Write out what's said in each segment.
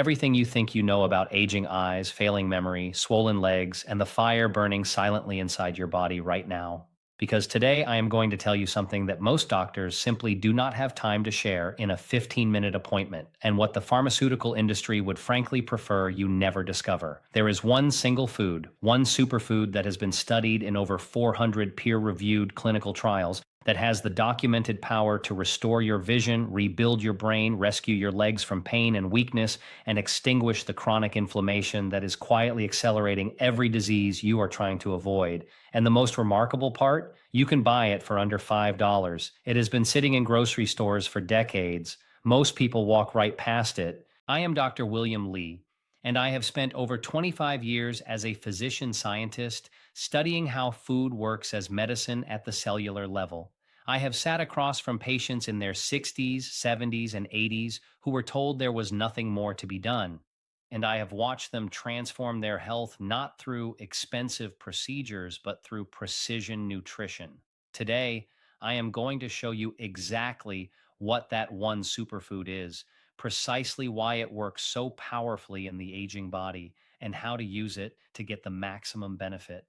Everything you think you know about aging eyes, failing memory, swollen legs, and the fire burning silently inside your body right now. Because today I am going to tell you something that most doctors simply do not have time to share in a 15-minute appointment, and what the pharmaceutical industry would frankly prefer you never discover. There is one single food, one superfood that has been studied in over 400 peer-reviewed clinical trials that has the documented power to restore your vision, rebuild your brain, rescue your legs from pain and weakness, and extinguish the chronic inflammation that is quietly accelerating every disease you are trying to avoid. And the most remarkable part, you can buy it for under $5. It has been sitting in grocery stores for decades. Most people walk right past it. I am Dr. William Lee, and I have spent over 25 years as a physician scientist studying how food works as medicine at the cellular level. I have sat across from patients in their 60s, 70s, and 80s who were told there was nothing more to be done. And I have watched them transform their health not through expensive procedures, but through precision nutrition. Today, I am going to show you exactly what that one superfood is, precisely why it works so powerfully in the aging body, and how to use it to get the maximum benefit.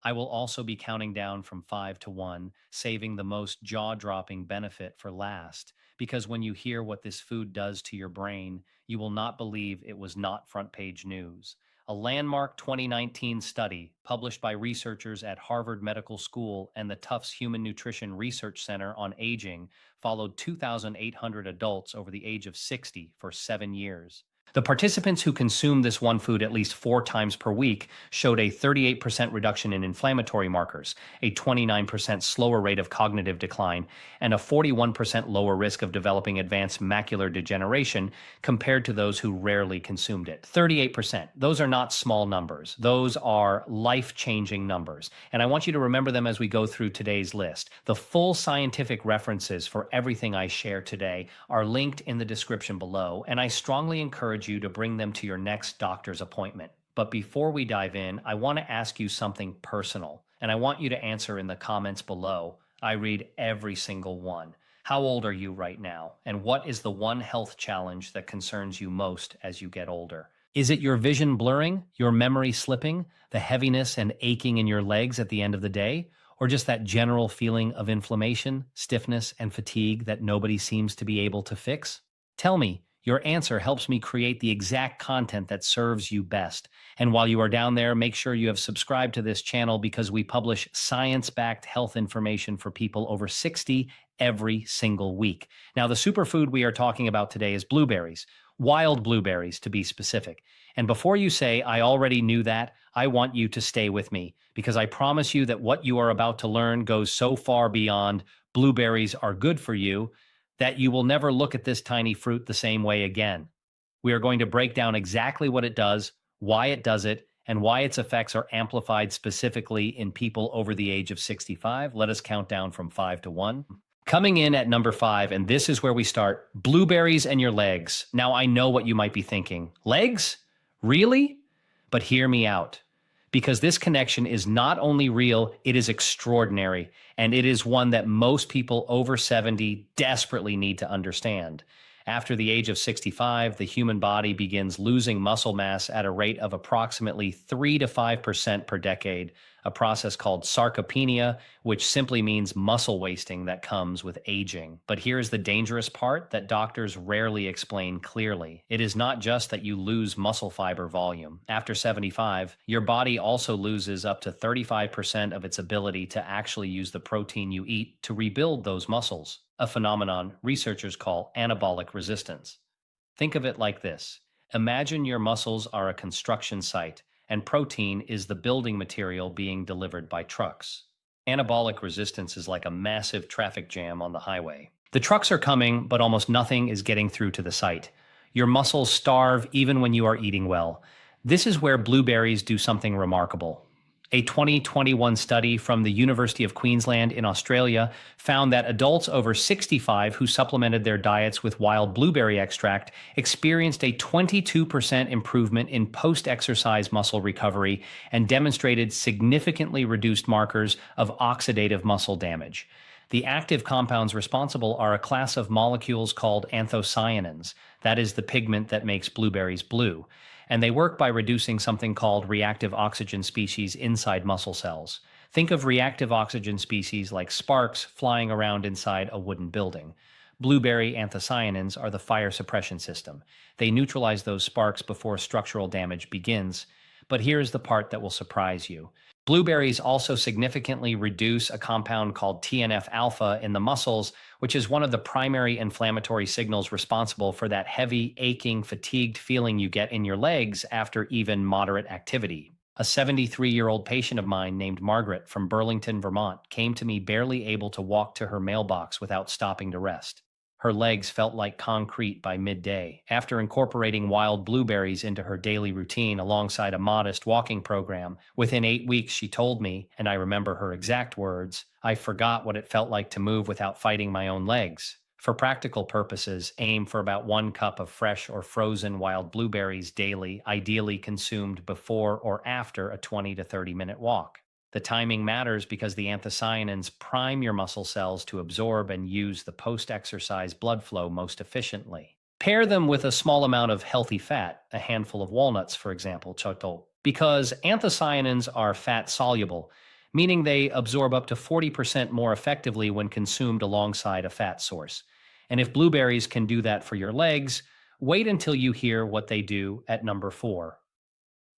I will also be counting down from 5 to 1, saving the most jaw dropping benefit for last. Because when you hear what this food does to your brain, you will not believe it was not front page news. A landmark 2019 study published by researchers at Harvard Medical School and the Tufts Human Nutrition Research Center on Aging followed 2,800 adults over the age of 60 for 7 years. The participants who consumed this one food at least 4 times per week showed a 38% reduction in inflammatory markers, a 29% slower rate of cognitive decline, and a 41% lower risk of developing advanced macular degeneration compared to those who rarely consumed it. 38%. Those are not small numbers. Those are life-changing numbers. And I want you to remember them as we go through today's list. The full scientific references for everything I share today are linked in the description below, and I strongly encourage you to bring them to your next doctor's appointment. But before we dive in, I want to ask you something personal, and I want you to answer in the comments below. I read every single one. How old are you right now? And what is the one health challenge that concerns you most as you get older? Is it your vision blurring, your memory slipping, the heaviness and aching in your legs at the end of the day? Or just that general feeling of inflammation, stiffness, and fatigue that nobody seems to be able to fix? Tell me. Your answer helps me create the exact content that serves you best. And while you are down there, make sure you have subscribed to this channel because we publish science-backed health information for people over 60 every single week. Now, the superfood we are talking about today is blueberries, wild blueberries to be specific. And before you say, I already knew that, I want you to stay with me because I promise you that what you are about to learn goes so far beyond blueberries are good for you that you will never look at this tiny fruit the same way again. We are going to break down exactly what it does, why it does it, and why its effects are amplified specifically in people over the age of 65. Let us count down from 5 to 1. Coming in at number 5, and this is where we start, blueberries and your legs. Now, I know what you might be thinking. Legs? Really? But hear me out. Because this connection is not only real, it is extraordinary, and it is one that most people over 70 desperately need to understand. After the age of 65, the human body begins losing muscle mass at a rate of approximately 3 to 5% per decade, a process called sarcopenia, which simply means muscle wasting that comes with aging. But here's the dangerous part that doctors rarely explain clearly. It is not just that you lose muscle fiber volume. After 75, your body also loses up to 35% of its ability to actually use the protein you eat to rebuild those muscles, a phenomenon researchers call anabolic resistance. Think of it like this. Imagine your muscles are a construction site, and protein is the building material being delivered by trucks. Anabolic resistance is like a massive traffic jam on the highway. The trucks are coming, but almost nothing is getting through to the site. Your muscles starve even when you are eating well. This is where blueberries do something remarkable. A 2021 study from the University of Queensland in Australia found that adults over 65 who supplemented their diets with wild blueberry extract experienced a 22% improvement in post-exercise muscle recovery and demonstrated significantly reduced markers of oxidative muscle damage. The active compounds responsible are a class of molecules called anthocyanins That is the pigment that makes blueberries blue. And they work by reducing something called reactive oxygen species inside muscle cells. Think of reactive oxygen species like sparks flying around inside a wooden building. Blueberry anthocyanins are the fire suppression system. They neutralize those sparks before structural damage begins. But here's the part that will surprise you. Blueberries also significantly reduce a compound called TNF alpha in the muscles, which is one of the primary inflammatory signals responsible for that heavy, aching, fatigued feeling you get in your legs after even moderate activity. A 73-year-old patient of mine named Margaret from Burlington, Vermont, came to me barely able to walk to her mailbox without stopping to rest. Her legs felt like concrete by midday. After incorporating wild blueberries into her daily routine alongside a modest walking program, within 8 weeks she told me, and I remember her exact words, "I forgot what it felt like to move without fighting my own legs." For practical purposes, aim for about 1 cup of fresh or frozen wild blueberries daily, ideally consumed before or after a 20 to 30-minute walk. The timing matters because the anthocyanins prime your muscle cells to absorb and use the post exercise blood flow most efficiently. Pair them with a small amount of healthy fat, a handful of walnuts, for example, choto, because anthocyanins are fat soluble, meaning they absorb up to 40% more effectively when consumed alongside a fat source. And if blueberries can do that for your legs, wait until you hear what they do at number 4,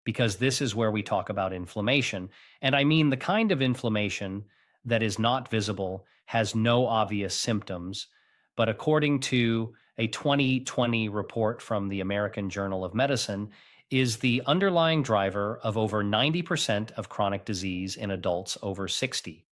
because this is where we talk about inflammation. And I mean the kind of inflammation that is not visible, has no obvious symptoms, but according to a 2020 report from the American Journal of Medicine, is the underlying driver of over 90% of chronic disease in adults over 60.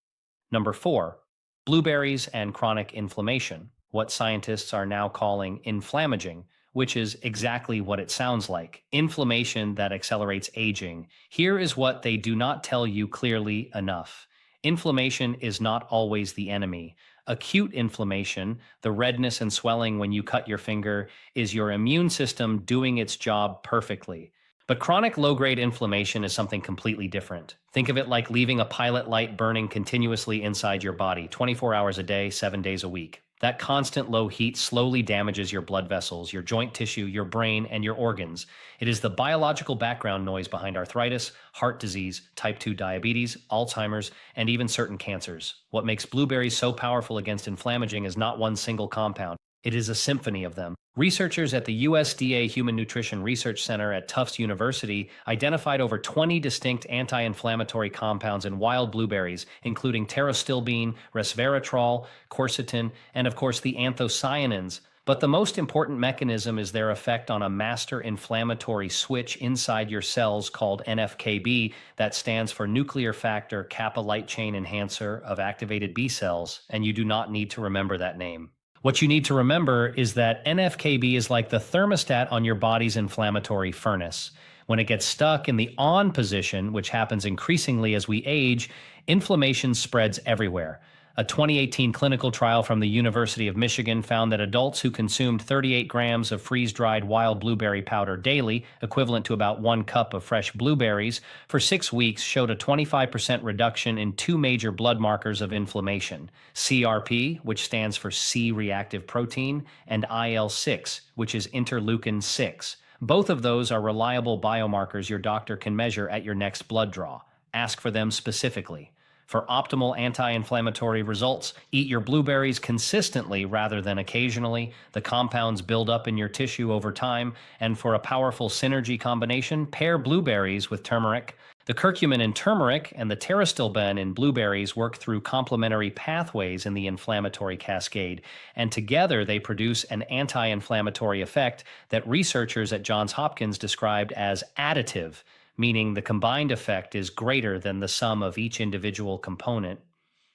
Number 4, blueberries and chronic inflammation, what scientists are now calling inflammaging, which is exactly what it sounds like, inflammation that accelerates aging. Here is what they do not tell you clearly enough. Inflammation is not always the enemy. Acute inflammation, the redness and swelling when you cut your finger, is your immune system doing its job perfectly. But chronic low-grade inflammation is something completely different. Think of it like leaving a pilot light burning continuously inside your body, 24 hours a day, 7 days a week. That constant low heat slowly damages your blood vessels, your joint tissue, your brain, and your organs. It is the biological background noise behind arthritis, heart disease, type 2 diabetes, Alzheimer's, and even certain cancers. What makes blueberries so powerful against inflammaging is not one single compound. It is a symphony of them. Researchers at the USDA Human Nutrition Research Center at Tufts University identified over 20 distinct anti-inflammatory compounds in wild blueberries, including pterostilbene, resveratrol, quercetin, and of course the anthocyanins. But the most important mechanism is their effect on a master inflammatory switch inside your cells called NFKB, that stands for nuclear factor kappa light chain enhancer of activated B cells, and you do not need to remember that name. What you need to remember is that NFKB is like the thermostat on your body's inflammatory furnace. When it gets stuck in the on position, which happens increasingly as we age, inflammation spreads everywhere. A 2018 clinical trial from the University of Michigan found that adults who consumed 38 grams of freeze-dried wild blueberry powder daily, equivalent to about 1 cup of fresh blueberries, for 6 weeks showed a 25% reduction in two major blood markers of inflammation: CRP, which stands for C-reactive protein, and IL-6, which is interleukin 6. Both of those are reliable biomarkers your doctor can measure at your next blood draw. Ask for them specifically. For optimal anti-inflammatory results, eat your blueberries consistently rather than occasionally. The compounds build up in your tissue over time, and for a powerful synergy combination, pair blueberries with turmeric. The curcumin in turmeric and the pterostilbene in blueberries work through complementary pathways in the inflammatory cascade, and together they produce an anti-inflammatory effect that researchers at Johns Hopkins described as additive, meaning the combined effect is greater than the sum of each individual component.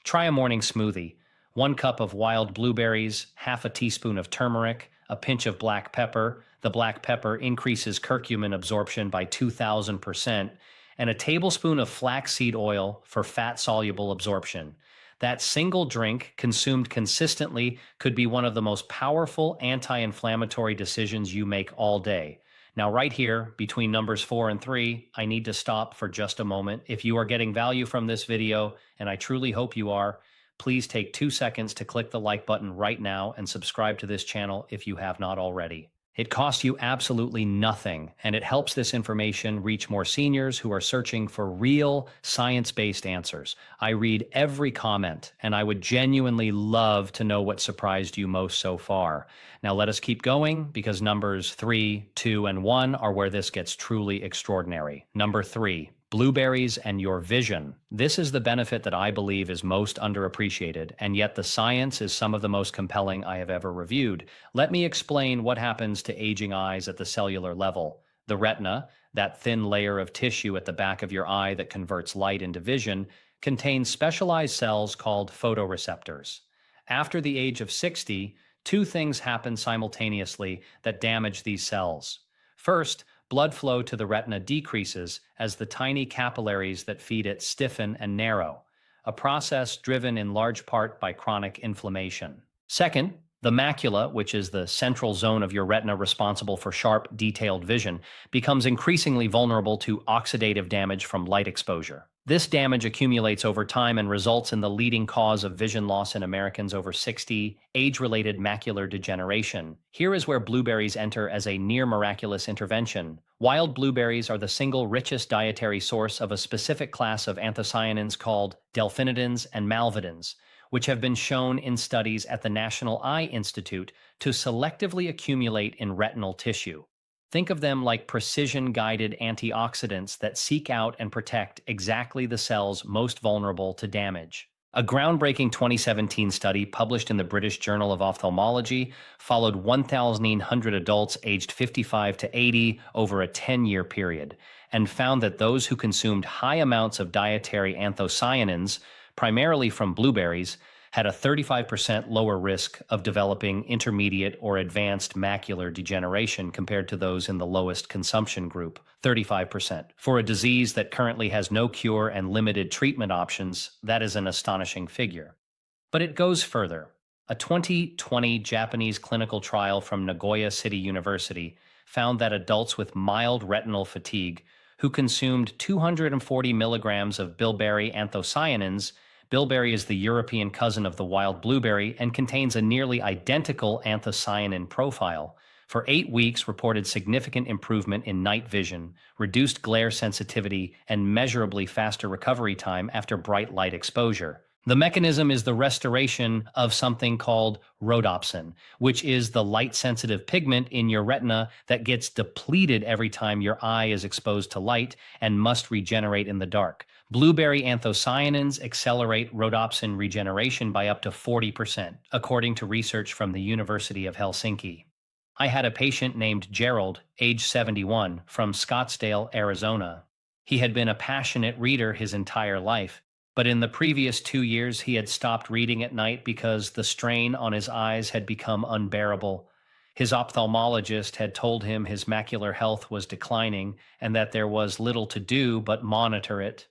Try a morning smoothie: 1 cup of wild blueberries, half a teaspoon of turmeric, a pinch of black pepper. The black pepper increases curcumin absorption by 2,000%, and a tablespoon of flaxseed oil for fat-soluble absorption. That single drink, consumed consistently, could be one of the most powerful anti-inflammatory decisions you make all day. Now, right here, between numbers 4 and 3, I need to stop for just a moment. If you are getting value from this video, and I truly hope you are, please take 2 seconds to click the like button right now and subscribe to this channel if you have not already. It costs you absolutely nothing, and it helps this information reach more seniors who are searching for real science-based answers. I read every comment, and I would genuinely love to know what surprised you most so far. Now let us keep going because numbers 3, 2, and 1 are where this gets truly extraordinary. Number 3. Blueberries and your vision. This is the benefit that I believe is most underappreciated, and yet the science is some of the most compelling I have ever reviewed. Let me explain what happens to aging eyes at the cellular level. The retina, that thin layer of tissue at the back of your eye that converts light into vision, contains specialized cells called photoreceptors. After the age of 60, two things happen simultaneously that damage these cells. First, blood flow to the retina decreases as the tiny capillaries that feed it stiffen and narrow, a process driven in large part by chronic inflammation. Second, the macula, which is the central zone of your retina responsible for sharp, detailed vision, becomes increasingly vulnerable to oxidative damage from light exposure. This damage accumulates over time and results in the leading cause of vision loss in Americans over 60, age-related macular degeneration. Here is where blueberries enter as a near-miraculous intervention. Wild blueberries are the single richest dietary source of a specific class of anthocyanins called delphinidins and malvidins, which have been shown in studies at the National Eye Institute to selectively accumulate in retinal tissue. Think of them like precision-guided antioxidants that seek out and protect exactly the cells most vulnerable to damage. A groundbreaking 2017 study published in the British Journal of Ophthalmology followed 1,800 adults aged 55 to 80 over a 10-year period and found that those who consumed high amounts of dietary anthocyanins, primarily from blueberries, had a 35% lower risk of developing intermediate or advanced macular degeneration compared to those in the lowest consumption group, 35%. For a disease that currently has no cure and limited treatment options, that is an astonishing figure. But it goes further. A 2020 Japanese clinical trial from Nagoya City University found that adults with mild retinal fatigue who consumed 240 milligrams of bilberry anthocyanins. Bilberry is the European cousin of the wild blueberry and contains a nearly identical anthocyanin profile. For 8 weeks, reported significant improvement in night vision, reduced glare sensitivity, and measurably faster recovery time after bright light exposure. The mechanism is the restoration of something called rhodopsin, which is the light-sensitive pigment in your retina that gets depleted every time your eye is exposed to light and must regenerate in the dark. Blueberry anthocyanins accelerate rhodopsin regeneration by up to 40%, according to research from the University of Helsinki. I had a patient named Gerald, age 71, from Scottsdale, Arizona. He had been a passionate reader his entire life, but in the previous 2 years he had stopped reading at night because the strain on his eyes had become unbearable. His ophthalmologist had told him his macular health was declining and that there was little to do but monitor it.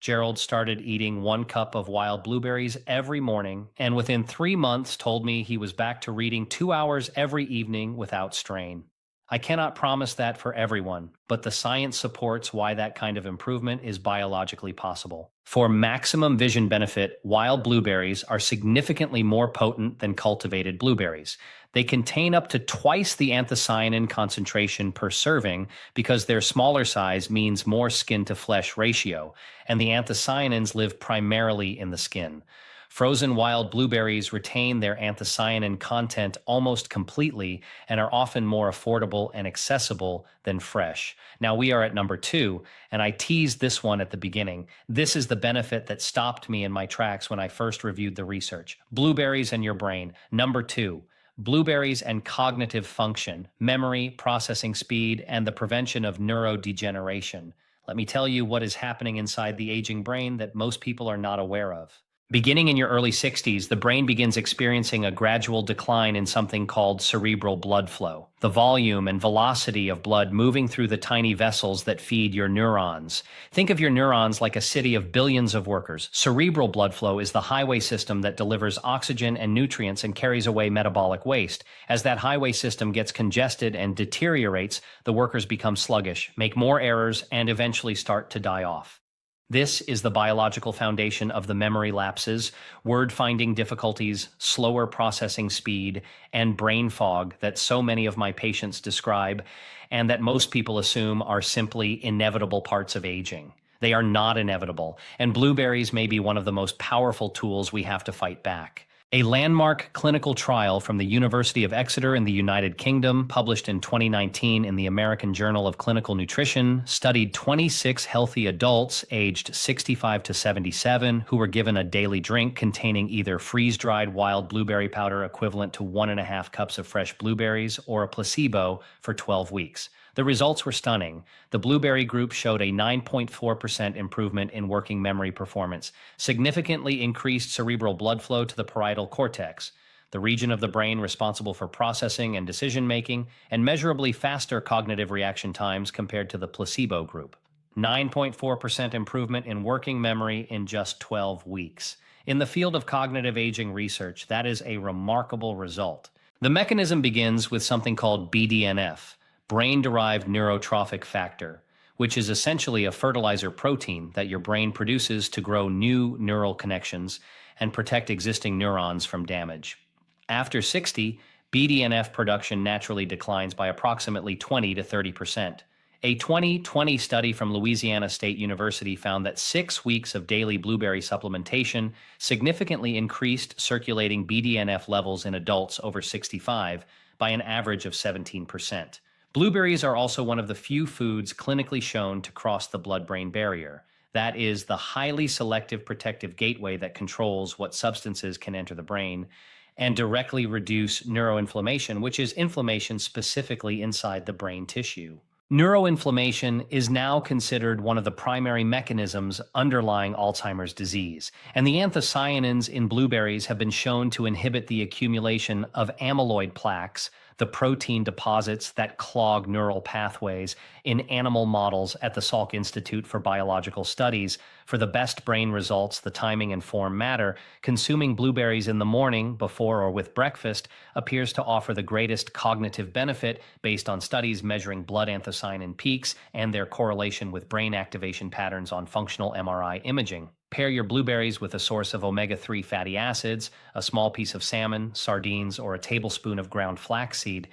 Gerald started eating 1 cup of wild blueberries every morning, and within 3 months told me he was back to reading 2 hours every evening without strain. I cannot promise that for everyone, but the science supports why that kind of improvement is biologically possible. For maximum vision benefit, wild blueberries are significantly more potent than cultivated blueberries. They contain up to twice the anthocyanin concentration per serving because their smaller size means more skin-to-flesh ratio, and the anthocyanins live primarily in the skin. Frozen wild blueberries retain their anthocyanin content almost completely and are often more affordable and accessible than fresh. Now we are at number 2, and I teased this one at the beginning. This is the benefit that stopped me in my tracks when I first reviewed the research. Blueberries and your brain. Number 2. Blueberries and cognitive function, memory, processing speed, and the prevention of neurodegeneration. Let me tell you what is happening inside the aging brain that most people are not aware of. Beginning in your early 60s, the brain begins experiencing a gradual decline in something called cerebral blood flow, the volume and velocity of blood moving through the tiny vessels that feed your neurons. Think of your neurons like a city of billions of workers. Cerebral blood flow is the highway system that delivers oxygen and nutrients and carries away metabolic waste. As that highway system gets congested and deteriorates, the workers become sluggish, make more errors, and eventually start to die off. This is the biological foundation of the memory lapses, word finding difficulties, slower processing speed, and brain fog that so many of my patients describe, and that most people assume are simply inevitable parts of aging. They are not inevitable, and blueberries may be one of the most powerful tools we have to fight back. A landmark clinical trial from the University of Exeter in the United Kingdom, published in 2019 in the American Journal of Clinical Nutrition, studied 26 healthy adults aged 65 to 77 who were given a daily drink containing either freeze-dried wild blueberry powder equivalent to 1.5 cups of fresh blueberries or a placebo for 12 weeks. The results were stunning. The blueberry group showed a 9.4% improvement in working memory performance, significantly increased cerebral blood flow to the parietal cortex, the region of the brain responsible for processing and decision making, and measurably faster cognitive reaction times compared to the placebo group. 9.4% improvement in working memory in just 12 weeks. In the field of cognitive aging research, that is a remarkable result. The mechanism begins with something called BDNF, brain-derived neurotrophic factor, which is essentially a fertilizer protein that your brain produces to grow new neural connections and protect existing neurons from damage. After 60, BDNF production naturally declines by approximately 20 to 30%. A 2020 study from Louisiana State University found that 6 weeks of daily blueberry supplementation significantly increased circulating BDNF levels in adults over 65 by an average of 17%. Blueberries are also one of the few foods clinically shown to cross the blood-brain barrier. That is, the highly selective protective gateway that controls what substances can enter the brain and directly reduce neuroinflammation, which is inflammation specifically inside the brain tissue. Neuroinflammation is now considered one of the primary mechanisms underlying Alzheimer's disease, and the anthocyanins in blueberries have been shown to inhibit the accumulation of amyloid plaques, the protein deposits that clog neural pathways, in animal models at the Salk Institute for Biological Studies. For the best brain results, the timing and form matter. Consuming blueberries in the morning, before or with breakfast, appears to offer the greatest cognitive benefit based on studies measuring blood anthocyanin peaks and their correlation with brain activation patterns on functional MRI imaging. Pair your blueberries with a source of omega-3 fatty acids, a small piece of salmon, sardines, or a tablespoon of ground flaxseed,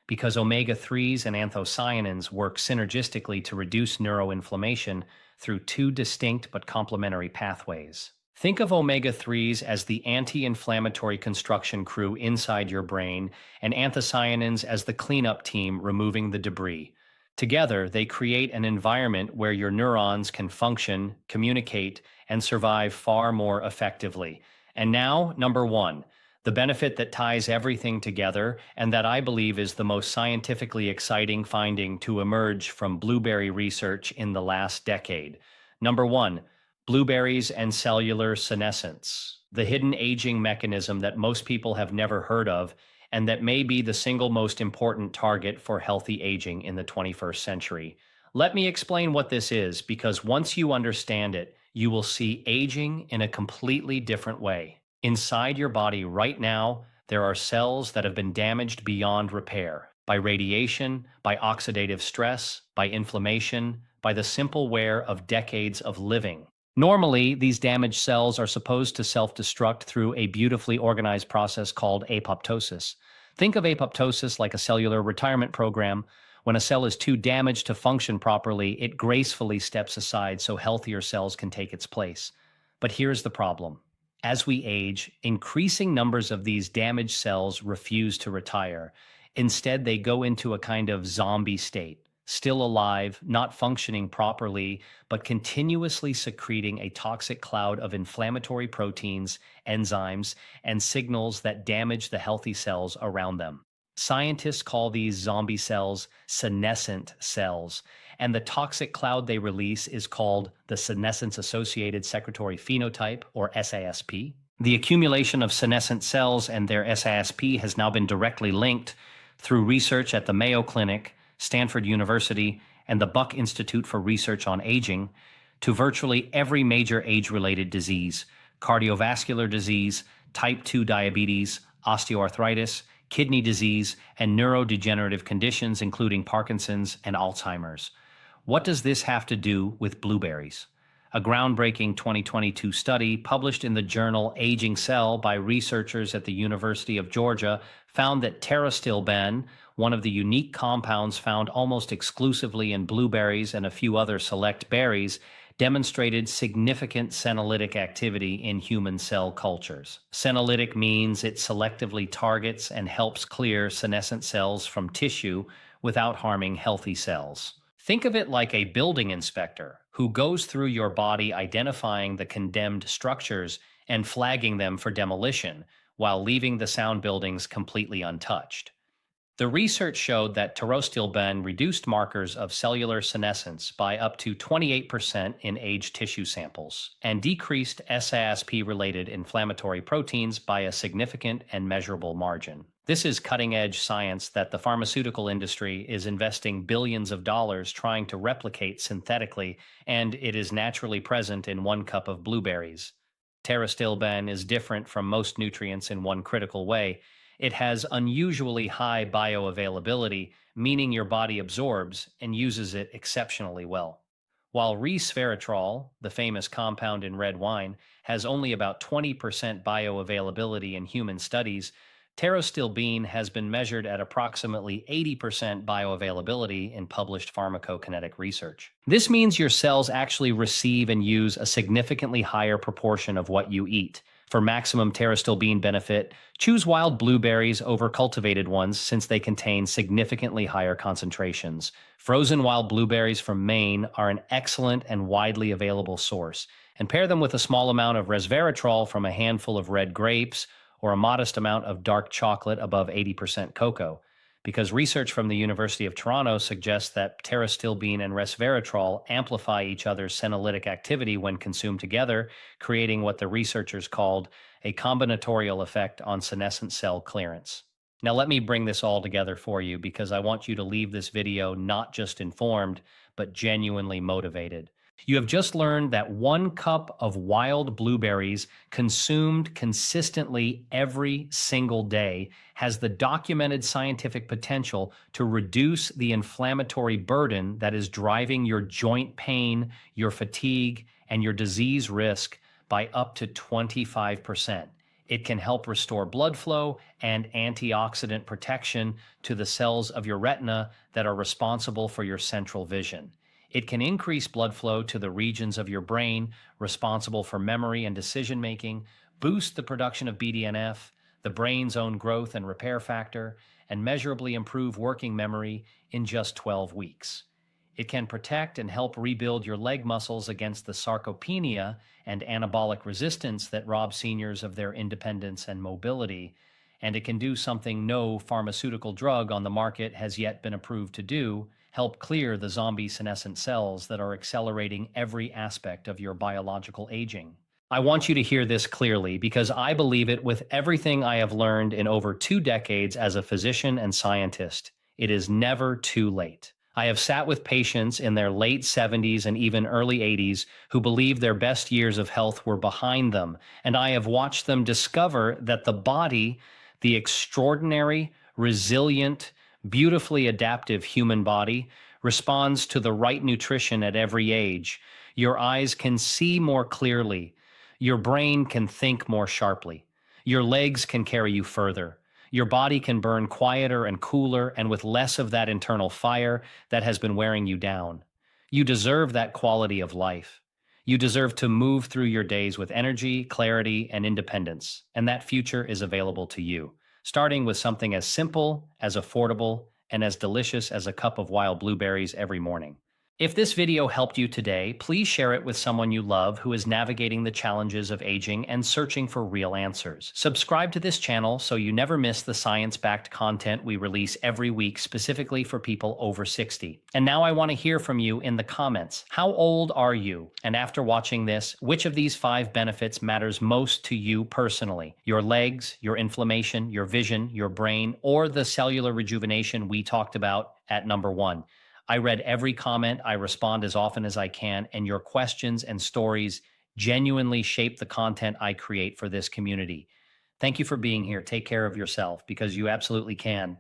because omega-3s and anthocyanins work synergistically to reduce neuroinflammation through two distinct but complementary pathways. Think of omega-3s as the anti-inflammatory construction crew inside your brain, and anthocyanins as the cleanup team removing the debris. Together, they create an environment where your neurons can function, communicate, and survive far more effectively. And now, number one, the benefit that ties everything together, and that I believe is the most scientifically exciting finding to emerge from blueberry research in the last decade. Number one, blueberries and cellular senescence, the hidden aging mechanism that most people have never heard of, and that may be the single most important target for healthy aging in the 21st century. Let me explain what this is, because once you understand it, you will see aging in a completely different way. Inside your body right now, there are cells that have been damaged beyond repair by radiation, by oxidative stress, by inflammation, by the simple wear of decades of living. Normally, these damaged cells are supposed to self-destruct through a beautifully organized process called apoptosis. Think of apoptosis like a cellular retirement program. When a cell is too damaged to function properly, it gracefully steps aside so healthier cells can take its place. But here's the problem. As we age, increasing numbers of these damaged cells refuse to retire. Instead, they go into a kind of zombie state, still alive, not functioning properly, but continuously secreting a toxic cloud of inflammatory proteins, enzymes, and signals that damage the healthy cells around them. Scientists call these zombie cells senescent cells, and the toxic cloud they release is called the senescence-associated secretory phenotype, or SASP. The accumulation of senescent cells and their SASP has now been directly linked through research at the Mayo Clinic, Stanford University, and the Buck Institute for Research on Aging to virtually every major age-related disease: cardiovascular disease, type 2 diabetes, osteoarthritis, kidney disease, and neurodegenerative conditions including Parkinson's and Alzheimer's. What does this have to do with blueberries? A groundbreaking 2022 study published in the journal Aging Cell by researchers at the University of Georgia found that pterostilbene, one of the unique compounds found almost exclusively in blueberries and a few other select berries, demonstrated significant senolytic activity in human cell cultures. Senolytic means it selectively targets and helps clear senescent cells from tissue without harming healthy cells. Think of it like a building inspector who goes through your body identifying the condemned structures and flagging them for demolition while leaving the sound buildings completely untouched. The research showed that pterostilbene reduced markers of cellular senescence by up to 28% in aged tissue samples and decreased SASP-related inflammatory proteins by a significant and measurable margin. This is cutting-edge science that the pharmaceutical industry is investing billions of dollars trying to replicate synthetically, and it is naturally present in 1 cup of blueberries. Pterostilbene is different from most nutrients in one critical way. It has unusually high bioavailability, meaning your body absorbs and uses it exceptionally well. While resveratrol, the famous compound in red wine, has only about 20% bioavailability in human studies, pterostilbene has been measured at approximately 80% bioavailability in published pharmacokinetic research. This means your cells actually receive and use a significantly higher proportion of what you eat. For maximum pterostilbene benefit, choose wild blueberries over cultivated ones since they contain significantly higher concentrations. Frozen wild blueberries from Maine are an excellent and widely available source, and pair them with a small amount of resveratrol from a handful of red grapes or a modest amount of dark chocolate above 80% cocoa, because research from the University of Toronto suggests that pterostilbene and resveratrol amplify each other's senolytic activity when consumed together, creating what the researchers called a combinatorial effect on senescent cell clearance. Now let me bring this all together for you because I want you to leave this video not just informed, but genuinely motivated. You have just learned that 1 cup of wild blueberries consumed consistently every single day has the documented scientific potential to reduce the inflammatory burden that is driving your joint pain, your fatigue, and your disease risk by up to 25%. It can help restore blood flow and antioxidant protection to the cells of your retina that are responsible for your central vision. It can increase blood flow to the regions of your brain responsible for memory and decision making, boost the production of BDNF, the brain's own growth and repair factor, and measurably improve working memory in just 12 weeks. It can protect and help rebuild your leg muscles against the sarcopenia and anabolic resistance that rob seniors of their independence and mobility. And it can do something no pharmaceutical drug on the market has yet been approved to do: help clear the zombie senescent cells that are accelerating every aspect of your biological aging. I want you to hear this clearly because I believe it with everything I have learned in over 2 decades as a physician and scientist. It is never too late. I have sat with patients in their late 70s and even early 80s who believe their best years of health were behind them, and I have watched them discover that the body, the extraordinary, resilient, beautifully adaptive human body, responds to the right nutrition at every age. Your eyes can see more clearly. Your brain can think more sharply. Your legs can carry you further. Your body can burn quieter and cooler and with less of that internal fire that has been wearing you down. You deserve that quality of life. You deserve to move through your days with energy, clarity, and independence, and that future is available to you, starting with something as simple, as affordable, and as delicious as a cup of wild blueberries every morning. If this video helped you today, please share it with someone you love who is navigating the challenges of aging and searching for real answers. Subscribe to this channel so you never miss the science-backed content we release every week specifically for people over 60. And now I want to hear from you in the comments. How old are you? And after watching this, which of these 5 benefits matters most to you personally? Your legs, your inflammation, your vision, your brain, or the cellular rejuvenation we talked about at number 1? I read every comment, I respond as often as I can, and your questions and stories genuinely shape the content I create for this community. Thank you for being here. Take care of yourself because you absolutely can.